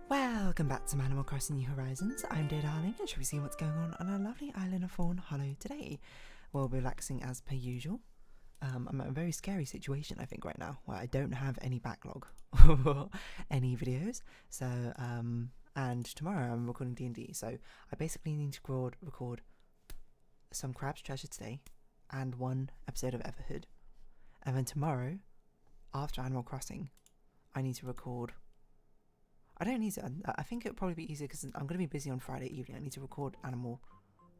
Welcome back to Animal Crossing New Horizons. I'm Dear Darling, and shall we see what's going on our lovely island of Fawnhallow today? We'll be relaxing as per usual. I'm in a very scary situation, I think, right now, where I don't have any backlog or any videos. So, and tomorrow I'm recording D&D, so I basically need to record some Crab's Treasure today and one episode of Everhood. And then tomorrow, after Animal Crossing, I need to record... I don't need to. I think it'll probably be easier because I'm going to be busy on Friday evening. I need to record Animal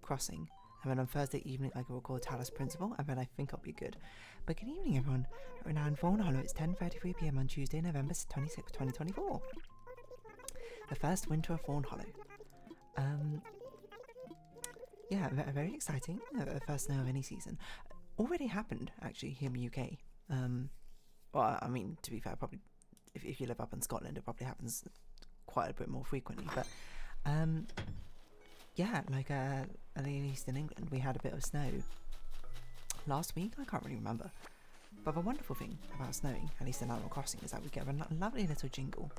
Crossing. And then on Thursday evening, I can record Talos Principle. And then I think I'll be good. But good evening, everyone. We're now in Fawnhallow. It's 10:33 p.m. on Tuesday, November 26, 2024. The first winter of Fawnhallow. Yeah, very exciting. The first snow of any season. Already happened, actually, here in the UK. Well, I mean, to be fair, probably if you live up in Scotland, it probably happens quite a bit more frequently, but yeah, like at least in England we had a bit of snow last week. I can't really remember, but the wonderful thing about snowing, at least in Animal Crossing, is that we get a lovely little jingle,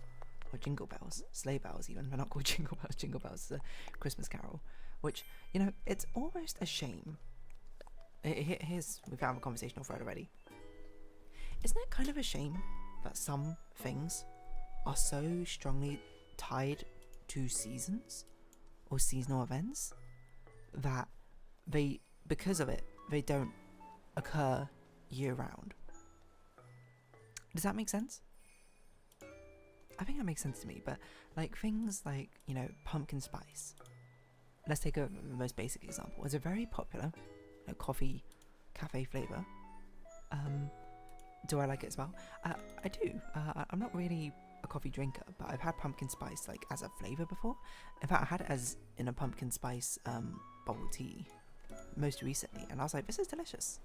or jingle bells, sleigh bells even. They're not called jingle bells. Jingle bells is a Christmas carol, which, you know, it's almost a shame. We found a conversational thread already. Isn't it kind of a shame that some things are so strongly tied to seasons or seasonal events that because of it, they don't occur year round? Does that make sense? I think that makes sense to me, but like things like, you know, pumpkin spice. Let's take the most basic example. It's a very popular coffee cafe flavour. Do I like it as well? I do. I'm not really a coffee drinker, but I've had pumpkin spice like as a flavour before. In fact, I had it as in a pumpkin spice bubble tea most recently, and I was like, this is delicious.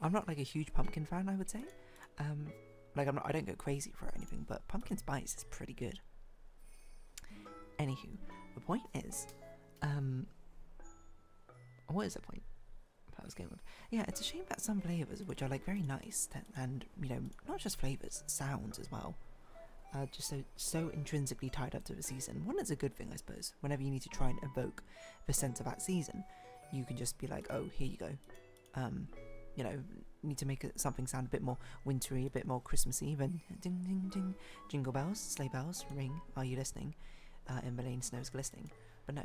I'm not like a huge pumpkin fan, I would say. Like I don't go crazy for it or anything, but pumpkin spice is pretty good. Anywho, the point is, what is the point? I was going with. Yeah, it's a shame that some flavours, which are like very nice, and you know, not just flavours, sounds as well, just so intrinsically tied up to the season. One is a good thing, I suppose. Whenever you need to try and evoke the sense of that season, you can just be like, oh, here you go. You know, need to make something sound a bit more wintry, a bit more Christmassy. Then ding ding ding, jingle bells, sleigh bells ring. Are you listening? In the lane, snow's glistening. But no,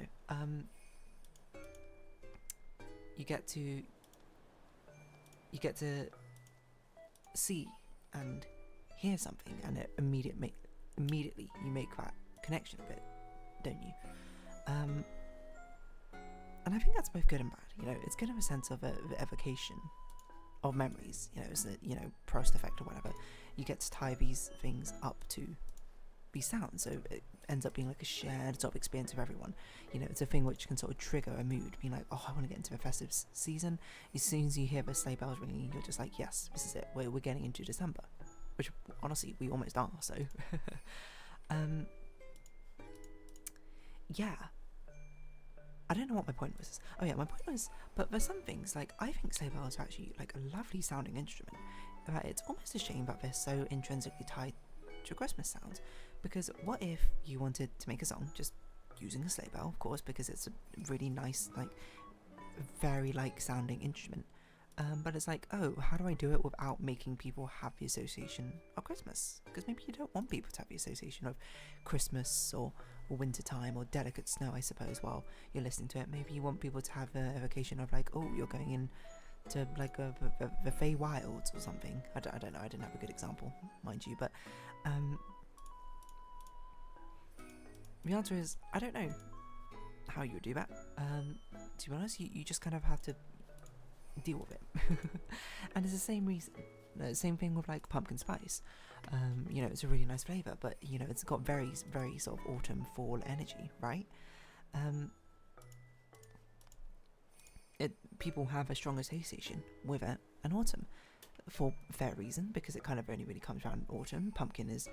you get to see and hear something, and it immediately you make that connection a bit, don't you? And I think that's both good and bad. You know, it's good in a sense of the evocation of memories. You know, it's a Proust effect or whatever. You get to tie these things up to these sounds, so it ends up being like a shared sort of experience of everyone. You know, it's a thing which can sort of trigger a mood, being like, oh, I want to get into the festive season. As soon as you hear the sleigh bells ringing, you're just like, yes, this is it. We're getting into December, which honestly we almost are. So, yeah. I don't know what my point was. Oh yeah, my point was, but for some things, like I think sleigh bells are actually like a lovely sounding instrument. It's almost a shame that they're so intrinsically tied to Christmas sounds, because what if you wanted to make a song just using a sleigh bell, of course, because it's a really nice, like, very like sounding instrument, but it's like, oh, how do I do it without making people have the association of Christmas? Because maybe you don't want people to have the association of Christmas or winter time or delicate snow, I suppose, while you're listening to it. Maybe you want people to have the evocation of like, oh, you're going in to like the Fey Wilds or something. I don't know, I didn't have a good example, mind you, but the answer is, I don't know how you would do that. To be honest, you just kind of have to deal with it. And it's the same reason, the same thing with like pumpkin spice. You know, it's a really nice flavour, but you know, it's got very, very sort of autumn, fall energy, right? People have a strong association with it and autumn for fair reason, because it kind of only really comes around autumn. Pumpkin is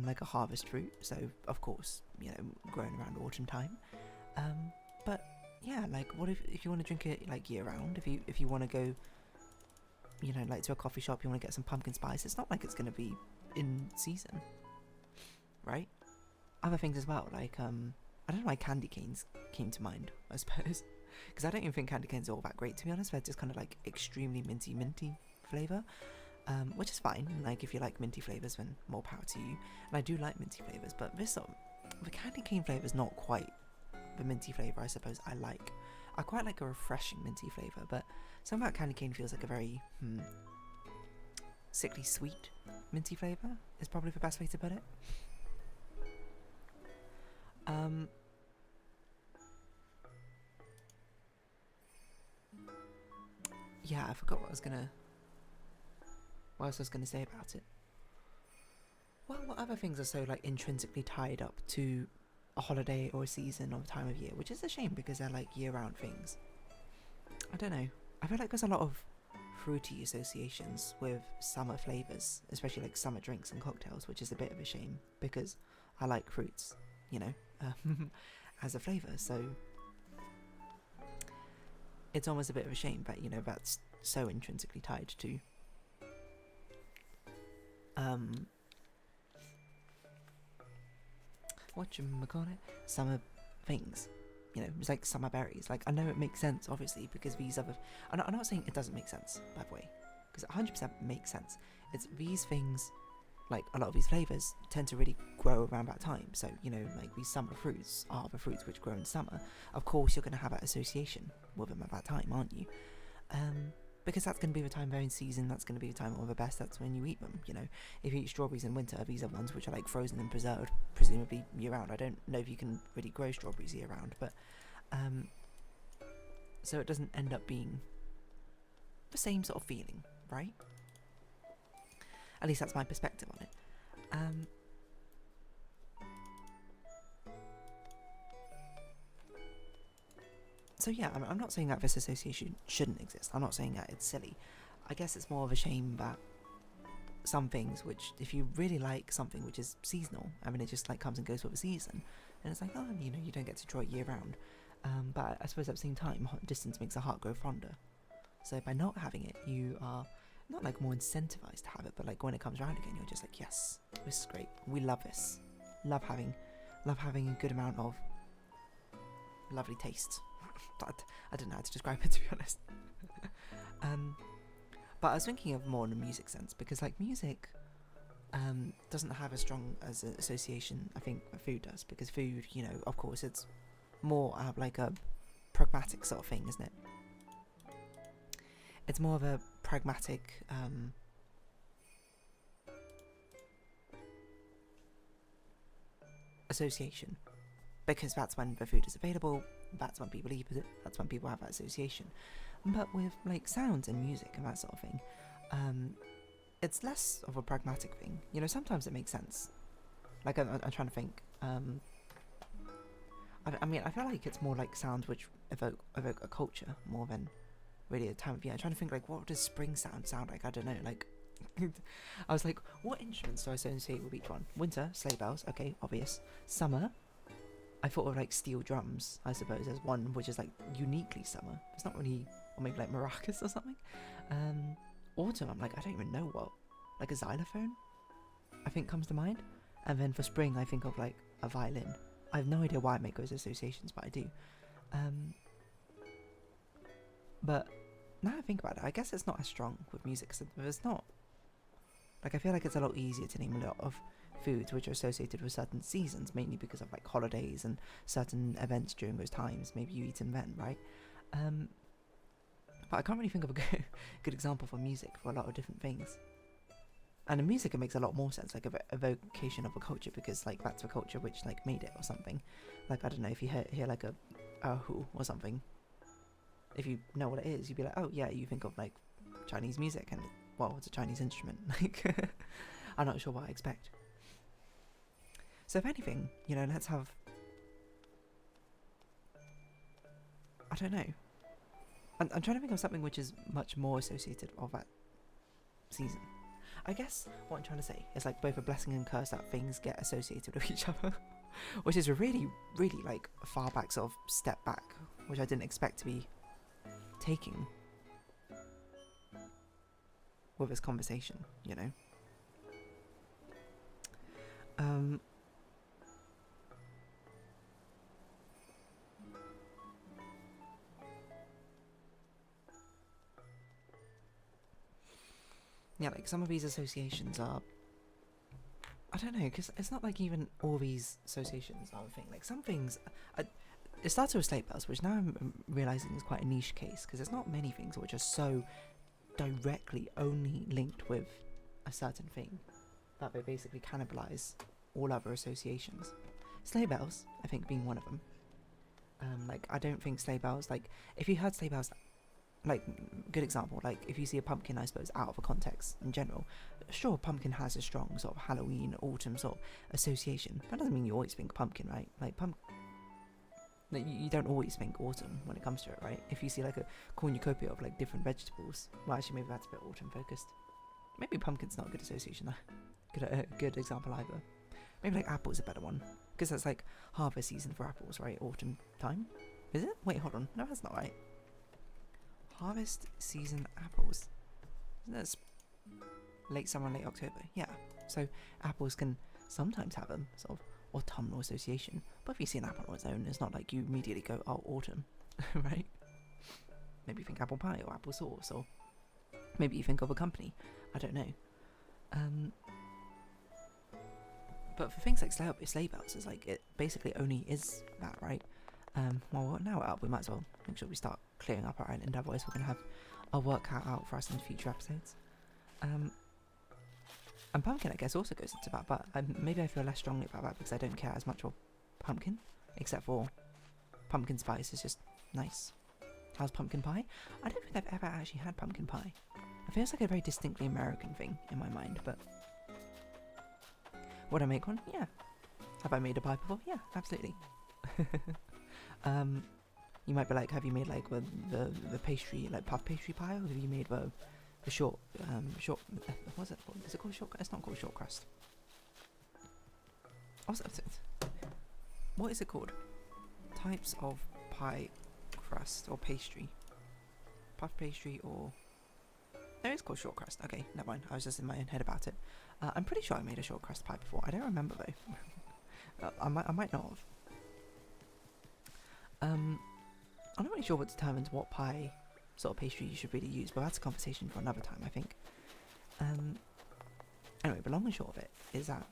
like a harvest fruit, so of course, you know, growing around autumn time. But yeah, like what if you want to drink it like year round? If you want to go, you know, like to a coffee shop, you want to get some pumpkin spice, it's not like it's going to be in season, right? other things as well, like I don't know why candy canes came to mind, I suppose, because I don't even think candy canes are all that great, to be honest. They're just kind of like extremely minty flavour, which is fine. Like if you like minty flavours, then more power to you. And I do like minty flavours, but this sort of, the candy cane flavour is not quite the minty flavour I suppose I like. I quite like a refreshing minty flavour, but something about candy cane feels like a very sickly sweet minty flavour is probably the best way to put it. Yeah, I forgot what else I was gonna say about it. Well, what other things are so like intrinsically tied up to a holiday or a season or a time of year, which is a shame because they're like year-round things. I don't know. I feel like there's a lot of fruity associations with summer flavours, especially like summer drinks and cocktails, which is a bit of a shame because I like fruits, as a flavour. So it's almost a bit of a shame that that's so intrinsically tied to summer things. It's like summer berries. Like, I know it makes sense, obviously, because these other... I'm not saying it doesn't make sense, by the way, because it 100% makes sense. It's these things, like, a lot of these flavours tend to really grow around that time. So, like, these summer fruits are the fruits which grow in summer. Of course, you're going to have that association with them at that time, aren't you? Because that's going to be the time they're in season, that's going to be the time of the best, that's when you eat them, If you eat strawberries in winter, these are ones which are like frozen and preserved, presumably year round. I don't know if you can really grow strawberries year round, but so it doesn't end up being the same sort of feeling, right? At least that's my perspective on it. So yeah, I'm not saying that this association shouldn't exist. I'm not saying that it's silly. I guess it's more of a shame that some things which, if you really like something which is seasonal, I mean, it just like comes and goes with the season, and it's like, oh, you don't get to enjoy it year round. But I suppose at the same time, distance makes the heart grow fonder. So by not having it, you are not like more incentivized to have it, but like when it comes around again, you're just like, yes, this is great. We love this. Love having a good amount of lovely taste. I don't know how to describe it, to be honest. But I was thinking of more in a music sense, because like music doesn't have as strong as an association, I think, food does, because food, of course, it's more like a pragmatic sort of thing, isn't it? It's more of a pragmatic association, because that's when the food is available, that's when people eat it, that's when people have that association. But with like sounds and music and that sort of thing, it's less of a pragmatic thing. Sometimes it makes sense. Like I'm trying to think. I mean, I feel like it's more like sounds which evoke a culture more than really a time of year. I'm trying to think, like, what does spring sound like? I don't know. Like, I was like, what instruments do I associate with each one? Winter, sleigh bells. Okay, obvious. Summer, I thought of like steel drums, I suppose, as one which is like uniquely summer. It's not really, or maybe like maracas or something. Autumn, I'm like, I don't even know what, like a xylophone, I think comes to mind. And then for spring, I think of like a violin. I have no idea why I make those associations, but I do. But now I think about it, I guess it's not as strong with music, because it's not, like, I feel like it's a lot easier to name a lot of foods which are associated with certain seasons, mainly because of like holidays and certain events during those times. Maybe you eat them then, right? But I can't really think of a good example for music for a lot of different things. And in music, it makes a lot more sense, like a evocation of a culture, because like that's the culture which like made it or something. Like, I don't know, if you hear like a erhu or something, if you know what it is, you'd be like, oh yeah, you think of like Chinese music, and well, it's a Chinese instrument. Like, I'm not sure what I expect. So if anything, let's have, I don't know. I'm trying to think of something which is much more associated of that season. I guess what I'm trying to say is like both a blessing and curse that things get associated with each other, which is a really, really like far back sort of step back, which I didn't expect to be taking with this conversation, yeah, like some of these associations are, I don't know, because it's not like even all these associations are a thing. Like some things, it started with sleigh bells, which now I'm realising is quite a niche case, because there's not many things which are so directly only linked with a certain thing that they basically cannibalise all other associations. Sleigh bells, I think, being one of them. Like, I don't think sleigh bells, like, if you heard sleigh bells, like, good example, like, if you see a pumpkin, I suppose, out of a context in general, sure, pumpkin has a strong sort of Halloween, autumn sort of association. That doesn't mean you always think pumpkin, right? Like, you don't always think autumn when it comes to it, right? If you see, like, a cornucopia of, like, different vegetables, well, actually, maybe that's a bit autumn-focused. Maybe pumpkin's not a good association, though. Good example either. Maybe, like, apple's a better one, because that's, like, harvest season for apples, right? Autumn time? Is it? Wait, hold on. No, that's not right. Harvest season apples. That's late summer, late October. Yeah. So apples can sometimes have a sort of autumnal association. But if you see an apple on its own, it's not like you immediately go, oh, autumn. Right? Maybe you think apple pie or apple sauce, or maybe you think of a company. I don't know. But for things like sleigh bells, it's like it basically only is that, right? Well, now we're up, we might as well make sure we start clearing up our island, otherwise we're going to have our work cut out for us in future episodes. And pumpkin, I guess, also goes into that, but maybe I feel less strongly about that because I don't care as much for pumpkin, except for pumpkin spice is just nice. How's pumpkin pie? I don't think I've ever actually had pumpkin pie. It feels like a very distinctly American thing in my mind, but would I make one? Yeah. Have I made a pie before? Yeah, absolutely. You might be like, have you made like the pastry, like puff pastry pie, or have you made the short, what's it called? Is it called short? It's not called short crust. What is it called? Types of pie crust or pastry. Puff pastry or... No, it's called short crust. Okay, never mind. I was just in my own head about it. I'm pretty sure I made a short crust pie before. I don't remember though. I might not have. I'm not really sure what determines what pie sort of pastry you should really use, but that's a conversation for another time, I think. Anyway, but long and short of it is that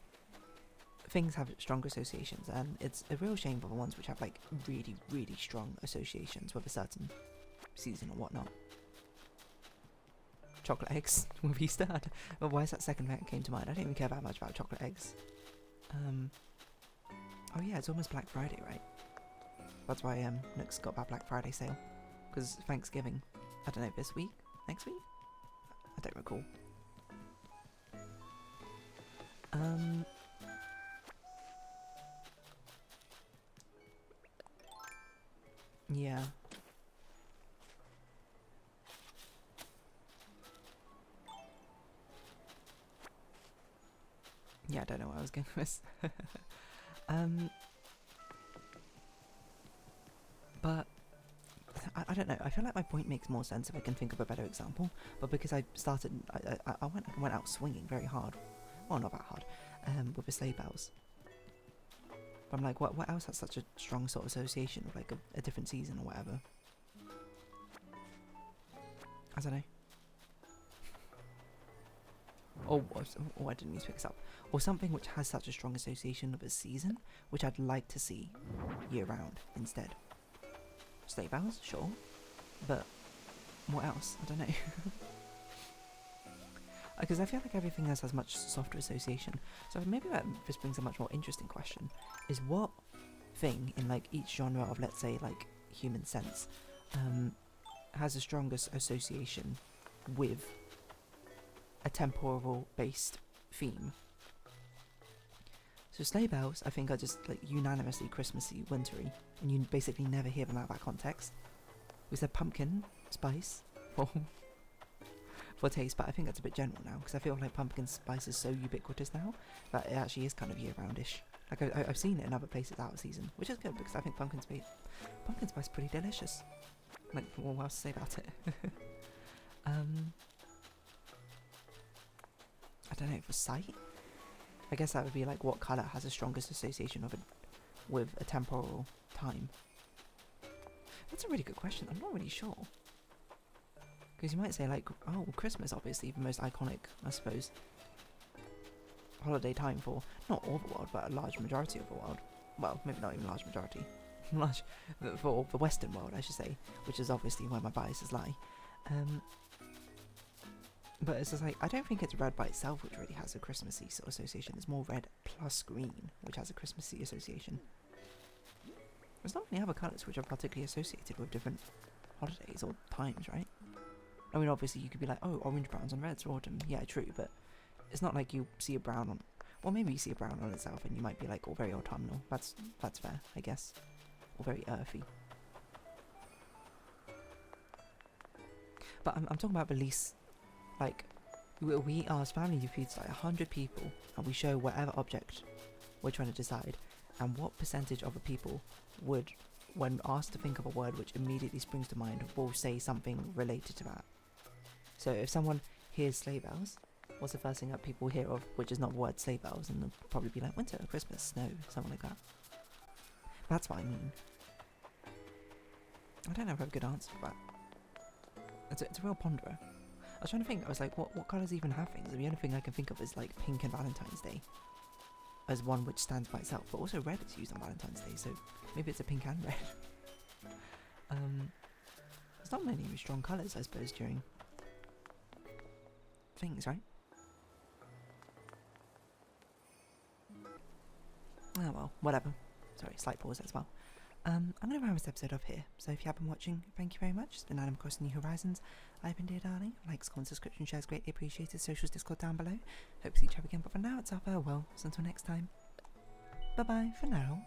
things have stronger associations, and it's a real shame for the ones which have like really, really strong associations with a certain season or whatnot. Chocolate eggs with Easter. Well, why is that second thing that came to mind? I don't even care that much about chocolate eggs. Oh yeah, it's almost Black Friday, right? That's why Nook's got that Black Friday sale. Because Thanksgiving, I don't know, this week? Next week? I don't recall. Yeah. Yeah, I don't know what I was going with this. But I don't know. I feel like my point makes more sense if I can think of a better example. But because I started, I went out swinging very hard. Well, not that hard. With the sleigh bells. But I'm like, what else has such a strong sort of association with like a different season or whatever? I don't know. Oh, I didn't mean to pick this up. Or something which has such a strong association with a season, which I'd like to see year round instead. Sleigh bells, sure, but what else? I don't know. Because I feel like everything else has much softer association. So maybe this brings a much more interesting question: is what thing in like each genre of, let's say, like human sense, has the strongest association with a temporal-based theme? So sleigh bells, I think, are just like unanimously Christmassy, wintry, and you basically never hear them out of that context. We said pumpkin spice for taste, but I think that's a bit general now, because I feel like pumpkin spice is so ubiquitous now that it actually is kind of year-roundish. Like I've seen it in other places out of season, which is good because I think pumpkin spice is pretty delicious. Like, what else to say about it? I don't know, for sight? I guess that would be like what colour has the strongest association of it with a temporal time. That's a really good question. I'm not really sure. Because you might say like, oh, Christmas obviously the most iconic, I suppose, holiday time for not all the world, but a large majority of the world. Well, maybe not even large majority. Large for the Western world, I should say, which is obviously where my biases lie. But it's just like, I don't think it's red by itself which really has a Christmassy sort of association. It's more red plus green which has a Christmassy association. There's not many other colours which are particularly associated with different holidays or times, right? I mean, obviously you could be like, oh, orange, browns and reds, autumn. Yeah, true, but it's not like you see a brown on... Well, maybe you see a brown on itself and you might be like, oh, very autumnal. That's fair, I guess. Or very earthy. But I'm talking about release. Like, we as family feeds like 100 people, and we show whatever object we're trying to decide, and what percentage of the people would, when asked to think of a word which immediately springs to mind, will say something related to that. So if someone hears sleigh bells, what's the first thing that people hear of, which is not the word sleigh bells, and they'll probably be like winter, Christmas, snow, something like that. That's what I mean. I don't have a good answer for that. It's a real ponderer. I was trying to think, I was like, what colours even have things? The only thing I can think of is like pink and Valentine's Day as one which stands by itself, but also red is used on Valentine's Day, so maybe it's a pink and red. There's not many strong colours, I suppose, during things, right? Oh well, whatever. Sorry, slight pause as well. I'm going to round this episode off here, so if you have been watching, thank you very much. It's been Adam Crossing New Horizons. I've been Dear Darling. Likes, comments, subscription, shares greatly appreciated. Socials, Discord down below. Hope to see each other again, but for now, it's our farewell. So until next time, bye bye for now.